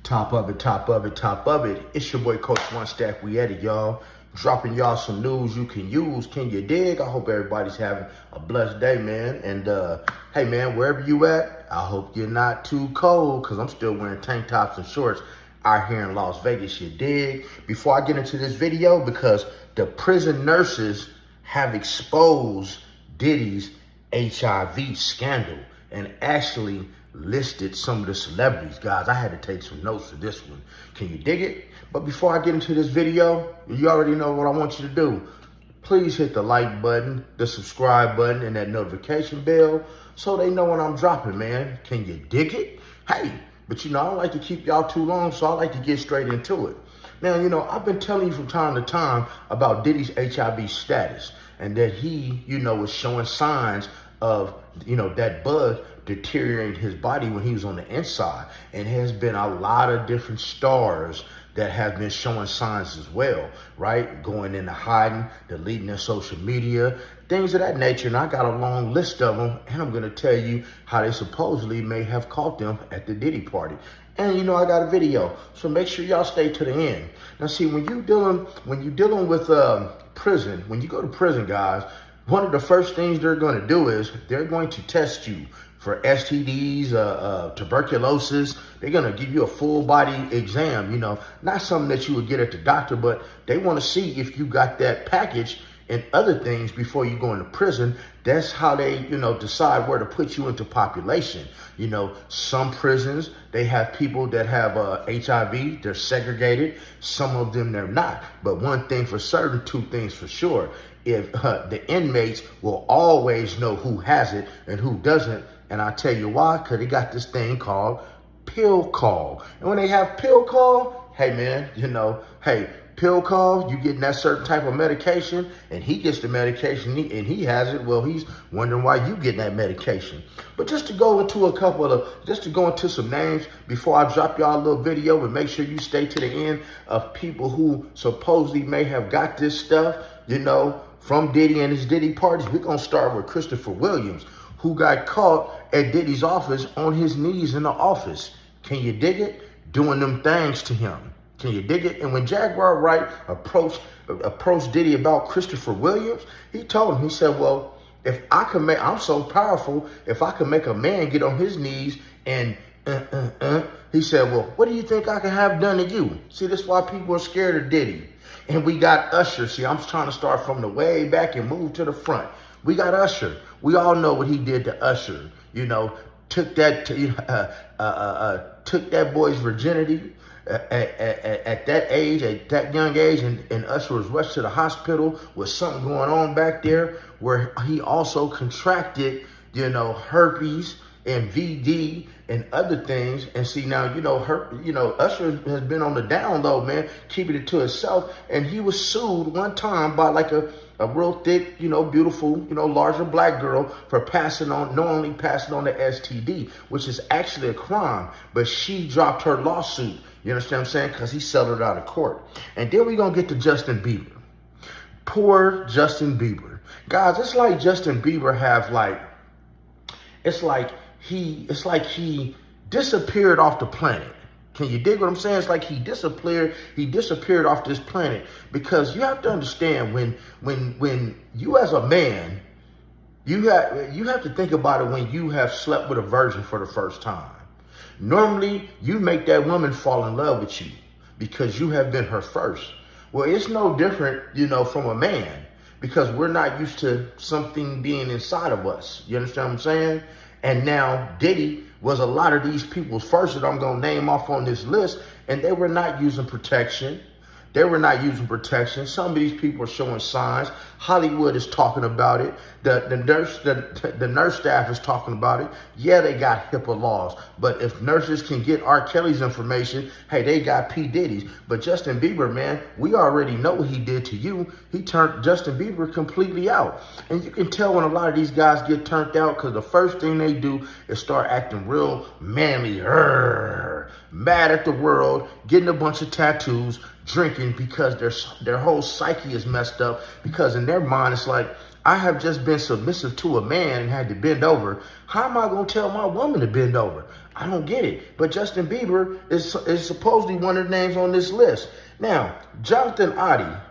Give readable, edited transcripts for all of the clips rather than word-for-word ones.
Top of it, top of it, top of it. It's your boy Coach One Stack. We at it, y'all. Dropping y'all some news you can use. Can you dig? I hope everybody's having a blessed day, man. And hey, man, wherever you at, I hope you're not too cold, because I'm still wearing tank tops and shorts out here in Las Vegas. You dig? Before I get into this video, because the prison nurses have exposed Diddy's HIV scandal and actually listed some of the celebrities. Guys, I had to take some notes for this one. Can you dig it? But before I get into this video, you already know what I want you to do. Please hit the like button, the subscribe button, and that notification bell so they know when I'm dropping, man. Can you dig it? Hey, but I don't like to keep y'all too long, so I like to get straight into it. Now, I've been telling you from time to time about Diddy's HIV status, and that he, was showing signs of, that bug deteriorating his body when he was on the inside. And there's been a lot of different stars that have been showing signs as well, right? Going into hiding, deleting their social media, things of that nature. And I got a long list of them, and I'm gonna tell you how they supposedly may have caught them at the Diddy party. And I got a video, so make sure y'all stay to the end. Now, see, when you dealing with prison, when you go to prison, guys, one of the first things they're going to do is they're going to test you for STDs, tuberculosis. They're going to give you a full body exam, not something that you would get at the doctor, but they want to see if you got that package and other things before you go into prison. That's how they, decide where to put you into population. Some prisons, they have people that have HIV, they're segregated. Some of them, they're not. But one thing for certain, two things for sure. If the inmates will always know who has it and who doesn't. And I'll tell you why, because they got this thing called pill call. And when they have pill call, hey, man, pill call, you getting that certain type of medication, and he gets the medication and he has it. Well, he's wondering why you getting that medication. But just to go into some names before I drop y'all a little video, and make sure you stay to the end of people who supposedly may have got this stuff, from Diddy and his Diddy parties. We're going to start with Christopher Williams, who got caught at Diddy's office on his knees in the office. Can you dig it? Doing them things to him. Can you dig it? And when Jaguar Wright approached Diddy about Christopher Williams, he told him, he said, well, if I can I'm so powerful, if I can make a man get on his knees and he said, well, what do you think I can have done to you? See, that's why people are scared of Diddy. And we got Usher. See, I'm trying to start from the way back and move to the front. We got Usher. We all know what he did to Usher. Took that boy's virginity at that age, at that young age, and Usher was rushed to the hospital with something going on back there, where he also contracted, herpes and VD and other things. And see, now, Usher has been on the down low, man, keeping it to himself. And he was sued one time by like a real thick, beautiful, larger black girl for knowingly passing on the STD, which is actually a crime. But she dropped her lawsuit. You understand what I'm saying? Because he settled it out of court. And then we're going to get to Justin Bieber. Poor Justin Bieber. Guys, it's like Justin Bieber it's like he disappeared off the planet. Can you dig what I'm saying? It's like he disappeared off this planet, because you have to understand, when you as a man, you have to think about it when you have slept with a virgin for the first time. Normally, you make that woman fall in love with you because you have been her first. Well, it's no different, from a man, because we're not used to something being inside of us. You understand what I'm saying? And now Diddy was a lot of these people's first that I'm going to name off on this list, and they were not using protection. Some of these people are showing signs. Hollywood is talking about it. The nurse staff is talking about it. Yeah, they got HIPAA laws. But if nurses can get R. Kelly's information, hey, they got P. Diddy's. But Justin Bieber, man, we already know what he did to you. He turned Justin Bieber completely out. And you can tell when a lot of these guys get turned out, because the first thing they do is start acting real manly, mad at the world, getting a bunch of tattoos, drinking, because their whole psyche is messed up, because in their mind it's like, I have just been submissive to a man and had to bend over. How am I going to tell my woman to bend over? I don't get it. But Justin Bieber is supposedly one of the names on this list. Now, Jonathan Oddie,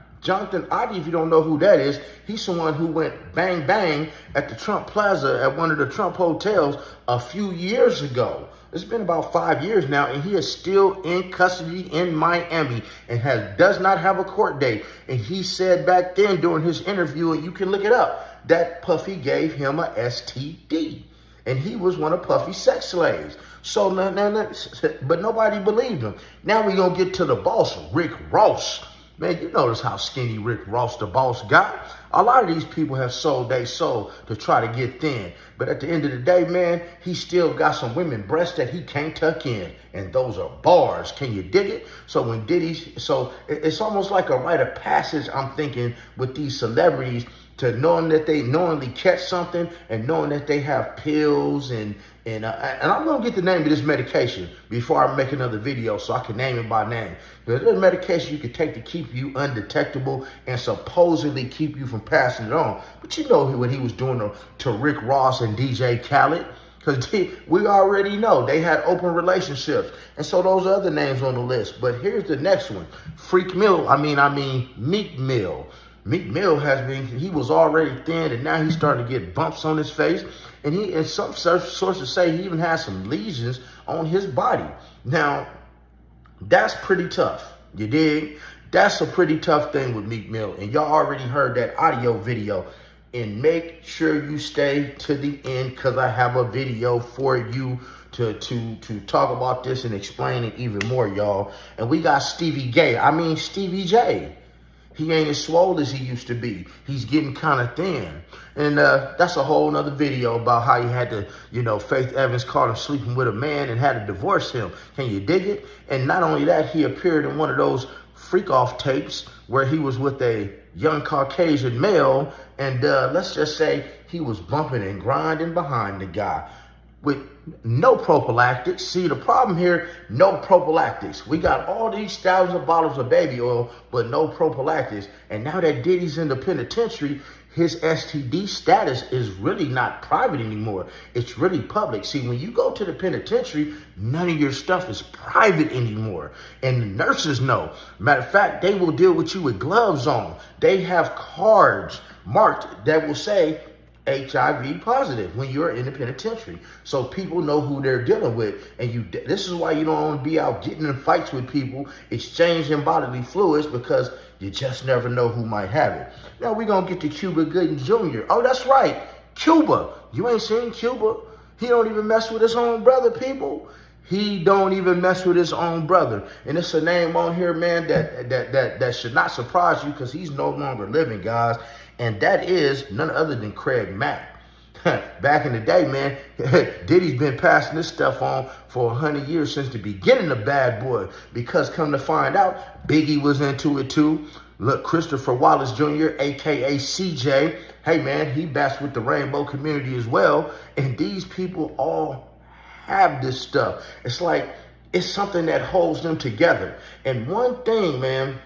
if you don't know who that is, he's someone who went bang bang at the Trump Plaza at one of the Trump hotels a few years ago. It's been about 5 years now, and he is still in custody in Miami and does not have a court date. And he said back then during his interview, and you can look it up, that Puffy gave him a STD. And he was one of Puffy's sex slaves. So, but nobody believed him. Now we're going to get to the boss, Rick Ross. Man, you notice how skinny Rick Ross, the boss, got? A lot of these people have sold their soul to try to get thin. But at the end of the day, man, he still got some women breasts that he can't tuck in. And those are bars. Can you dig it? So when it's almost like a rite of passage, I'm thinking, with these celebrities, to knowing that they knowingly catch something and knowing that they have pills and I'm going to get the name of this medication before I make another video so I can name it by name. There's a medication you can take to keep you undetectable and supposedly keep you from passing it on. But you know what he was doing to Rick Ross and DJ Khaled? Because we already know they had open relationships. And so those are other names on the list. But here's the next one. Meek Mill. Meek Mill he was already thin, and now he's starting to get bumps on his face. And some sources say he even has some lesions on his body. Now, that's pretty tough. You dig? That's a pretty tough thing with Meek Mill. And y'all already heard that audio video. And make sure you stay to the end, because I have a video for you to talk about this and explain it even more, y'all. And we got Stevie J. He ain't as swole as he used to be. He's getting kind of thin. And that's a whole nother video about how he had to, Faith Evans caught him sleeping with a man and had to divorce him. Can you dig it? And not only that, he appeared in one of those freak-off tapes where he was with a young Caucasian male. And let's just say he was bumping and grinding behind the guy with no prophylactics. See, the problem here, no prophylactics. We got all these thousands of bottles of baby oil, but no prophylactics. And now that Diddy's in the penitentiary, his STD status is really not private anymore. It's really public. See, when you go to the penitentiary, none of your stuff is private anymore. And the nurses know. Matter of fact, they will deal with you with gloves on. They have cards marked that will say HIV positive when you're in the penitentiary. So people know who they're dealing with. And this is why you don't want to be out getting in fights with people, exchanging bodily fluids, because you just never know who might have it. Now we're going to get to Cuba Gooding Jr. Oh, that's right. Cuba. You ain't seen Cuba. He don't even mess with his own brother, people. He don't even mess with his own brother. And it's a name on here, man, that should not surprise you, because he's no longer living, guys. And that is none other than Craig Mack. Back in the day, man, Diddy's been passing this stuff on for 100 years, since the beginning of Bad Boy. Because come to find out, Biggie was into it too. Look, Christopher Wallace Jr., a.k.a. CJ. Hey, man, he bats with the rainbow community as well. And these people all have this stuff. It's like, it's something that holds them together. And one thing, man,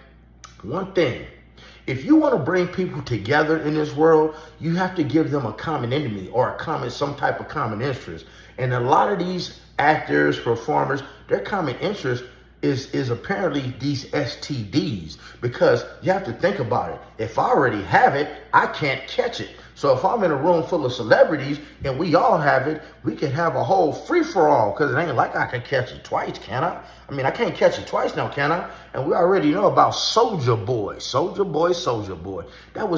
if you want to bring people together in this world, you have to give them a common enemy or some type of common interest. And a lot of these actors, performers, their common interest is apparently these STDs, because you have to think about it. If I already have it, I can't catch it. So if I'm in a room full of celebrities and we all have it, we can have a whole free-for-all, because it ain't like I can catch it twice, can I? I mean, I can't catch it twice now, can I? And we already know about Soulja Boy. That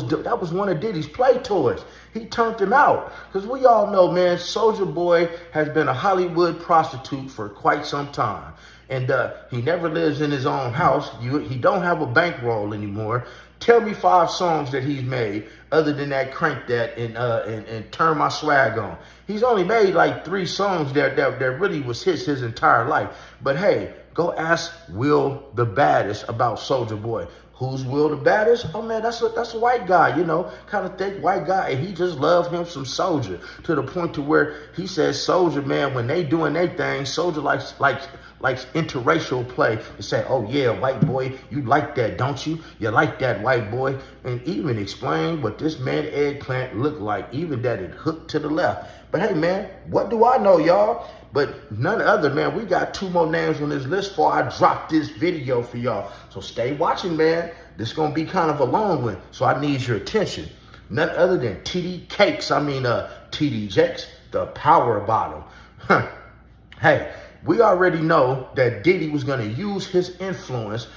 was one of Diddy's play toys. He turned him out, because we all know, man, Soulja Boy has been a Hollywood prostitute for quite some time. And he never lives in his own house. He don't have a bankroll anymore. Tell me 5 songs that he's made other than that Crank That and Turn My Swag On. He's only made like 3 songs that really was his entire life. But hey, go ask Will the Baddest about Soulja Boy. Who's Will the baddest? Oh man, that's a white guy, you know, kind of thick white guy, and he just loved him some Soldier to the point to where he says Soldier, man, when they doing their thing, Soldier likes interracial play to say, oh yeah, white boy, you like that, don't you? You like that, white boy, and even explain what this man Eggplant looked like, even that it hooked to the left. But hey man, what do I know, y'all? But none other, man, we got 2 more names on this list before I drop this video for y'all. So stay watching, man. This is going to be kind of a long one, so I need your attention. None other than TD Jakes, the power bottom. Hey, we already know that Diddy was going to use his influence,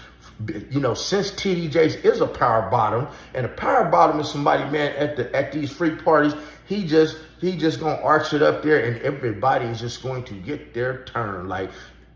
you know, since TD Jakes is a power bottom, and a power bottom is somebody, man, at these freak parties, he just gonna arch it up there, and everybody is just going to get their turn. Like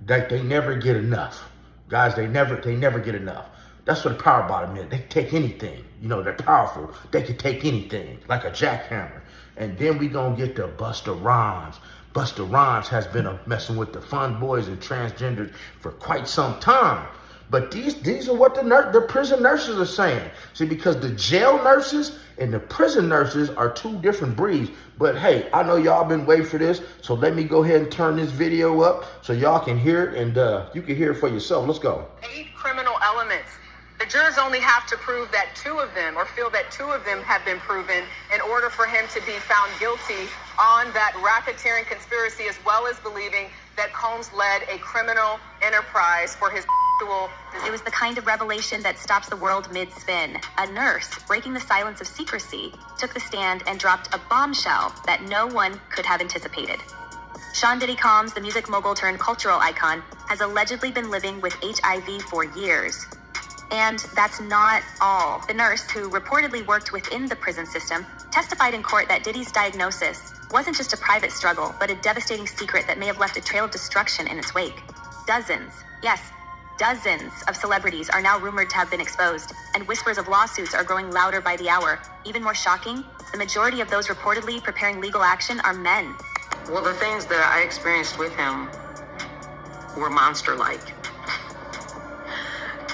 they never get enough, guys. They never get enough. That's what a power bottom is. They can take anything. You know, they're powerful. They can take anything, like a jackhammer. And then we gonna get to Busta Rhymes. Busta Rhymes has been messing with the fun boys and transgenders for quite some time. But these are what the prison nurses are saying. See, because the jail nurses and the prison nurses are 2 different breeds. But hey, I know y'all been waiting for this, so let me go ahead and turn this video up so y'all can hear it, and you can hear it for yourself. Let's go. 8 criminal elements. The jurors only have to prove that 2 of them, or feel that 2 of them have been proven in order for him to be found guilty on that racketeering conspiracy, as well as believing that Combs led a criminal enterprise for his It was the kind of revelation that stops the world mid-spin. A nurse, breaking the silence of secrecy, took the stand and dropped a bombshell that no one could have anticipated. Sean Diddy Combs, the music mogul turned cultural icon, has allegedly been living with HIV for years. And that's not all. The nurse, who reportedly worked within the prison system, testified in court that Diddy's diagnosis wasn't just a private struggle, but a devastating secret that may have left a trail of destruction in its wake. Dozens of celebrities are now rumored to have been exposed, and whispers of lawsuits are growing louder by the hour. Even more shocking, the majority of those reportedly preparing legal action are men. Well, the things that I experienced with him were monster-like.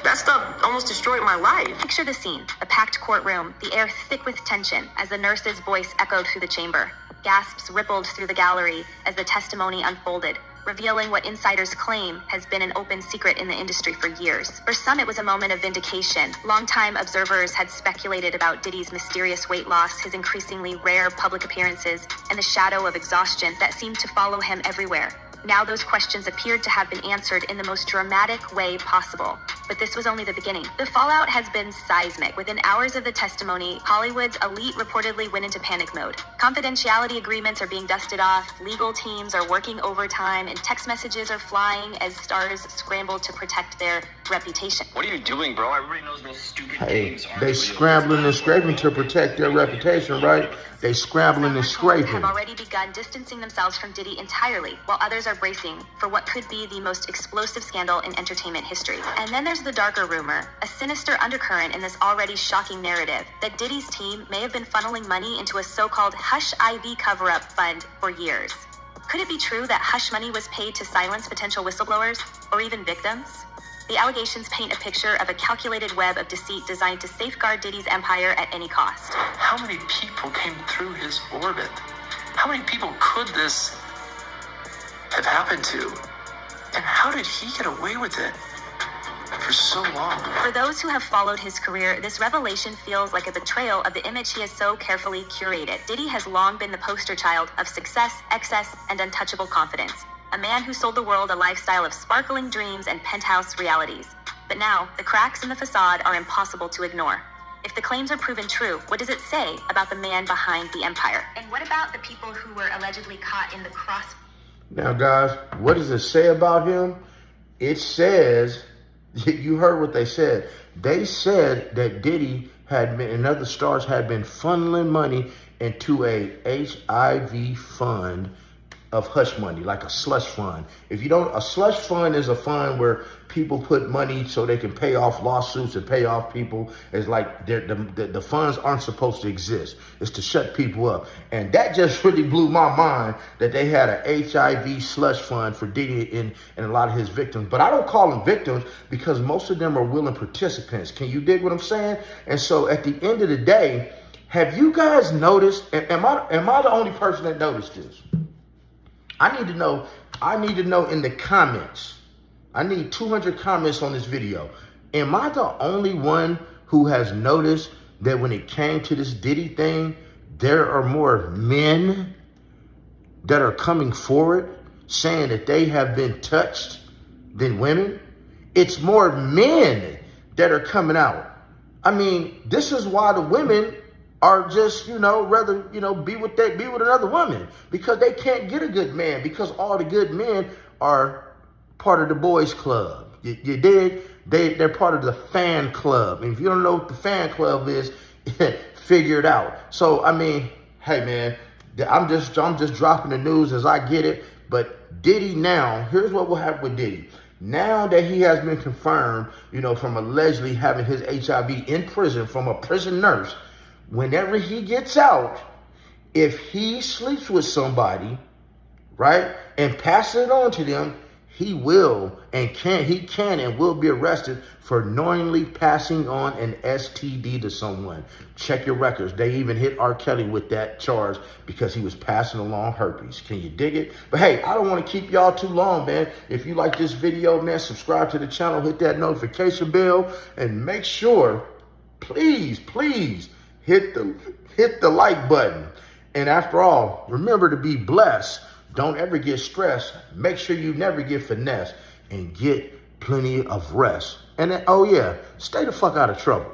That stuff almost destroyed my life. Picture the scene, a packed courtroom, the air thick with tension as the nurse's voice echoed through the chamber. Gasps rippled through the gallery as the testimony unfolded, revealing what insiders claim has been an open secret in the industry for years. For some, it was a moment of vindication. Longtime observers had speculated about Diddy's mysterious weight loss, his increasingly rare public appearances, and the shadow of exhaustion that seemed to follow him everywhere. Now those questions appeared to have been answered in the most dramatic way possible. But this was only the beginning. The fallout has been seismic. Within hours of the testimony, Hollywood's elite reportedly went into panic mode. Confidentiality agreements are being dusted off, legal teams are working overtime, and text messages are flying as stars scramble to protect their reputation. What are you doing, bro? Everybody knows those stupid games. They scrambling and scraping to protect their reputation, right? They scrambling and scraping. Have already begun distancing themselves from Diddy entirely, while others are bracing for what could be the most explosive scandal in entertainment history. And then there's the darker rumor, a sinister undercurrent in this already shocking narrative, that Diddy's team may have been funneling money into a so-called Hush IV cover-up fund for years. Could it be true that hush money was paid to silence potential whistleblowers, or even victims? The allegations paint a picture of a calculated web of deceit designed to safeguard Diddy's empire at any cost. How many people came through his orbit? How many people could this have happened to? And how did he get away with it for so long? For those who have followed his career, this revelation feels like a betrayal of the image he has so carefully curated. Diddy has long been the poster child of success, excess, and untouchable confidence. A man who sold the world a lifestyle of sparkling dreams and penthouse realities. But now, the cracks in the facade are impossible to ignore. If the claims are proven true, what does it say about the man behind the empire? And what about the people who were allegedly caught in the cross? Now, guys, what does it say about him? It says, you heard what they said. They said that Diddy had been, and other stars had been funneling money into a HIV fund of hush money, like a slush fund. If you don't, a slush fund is a fund where people put money so they can pay off lawsuits and pay off people. It's like the funds aren't supposed to exist. It's to shut people up. And that just really blew my mind that they had an HIV slush fund for Diddy and a lot of his victims. But I don't call them victims because most of them are willing participants. Can you dig what I'm saying? And so at the end of the day, have you guys noticed, am I the only person that noticed this? I need to know in the comments. I need 200 comments on this video. Am I the only one who has noticed that when it came to this Diddy thing, there are more men that are coming forward saying that they have been touched than women? It's more men that are coming out. I mean, this is why the women are just, rather, be with another woman, because they can't get a good man, because all the good men are part of the boys club. You dig? They're part of the fan club. And if you don't know what the fan club is, figure it out. So, I mean, hey man, I'm just dropping the news as I get it. But Diddy now, here's what will happen with Diddy. Now that he has been confirmed, from allegedly having his HIV in prison from a prison nurse, whenever he gets out, if he sleeps with somebody, right, and passes it on to them, he will and will be arrested for knowingly passing on an STD to someone. Check your records. They even hit R. Kelly with that charge because he was passing along herpes. Can you dig it? But hey, I don't want to keep y'all too long, man. If you like this video, man, subscribe to the channel, hit that notification bell, and make sure, please, hit the like button. And after all, remember to be blessed. Don't ever get stressed. Make sure you never get finessed, and get plenty of rest. And then, oh yeah, stay the fuck out of trouble.